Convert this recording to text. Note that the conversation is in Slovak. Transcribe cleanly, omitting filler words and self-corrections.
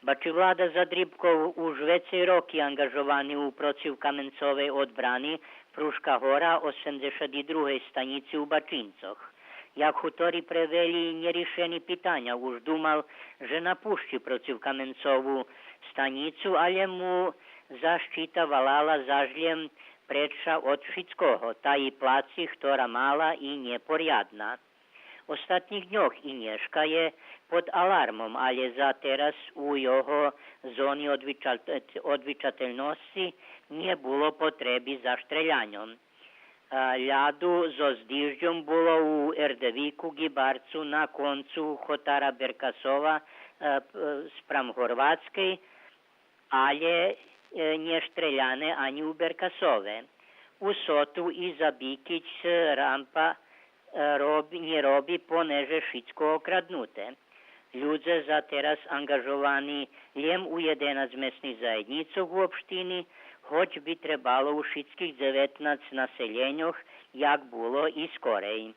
Bači vláda Zadribkov už vecej roky angažovaný protiv Kamencovej odbrany Pruška hora 82. stanici u Bačincoch. Jak hutori preveli nerišeni pitanja, už dumal, že napušči protiv Kamencovu stanicu, ale mu zaštita valala zažljem preča od všetkoho, ta i placi, ktorá mala i neporiadna. Ostatních dňoch Inješka je pod alarmom, ale za teraz u jeho zóny odvičateľnosti nebulo potreby za štreľaňom. Ľadu so zdižďom bolo u Erdeviku Gibarcu na koncu Chotara Berkasova spram Horvátskej, ale neštreľané ani u Berkasove. U Sotu i Zabikić rampa nerobi poneže všetko okradnuté. Ľudze za teraz angažovaní jem u 11 mestných zajednicoch v obštini, hoď by trebalo u všetkých 19 naseljenjoch, jak bolo i skorej.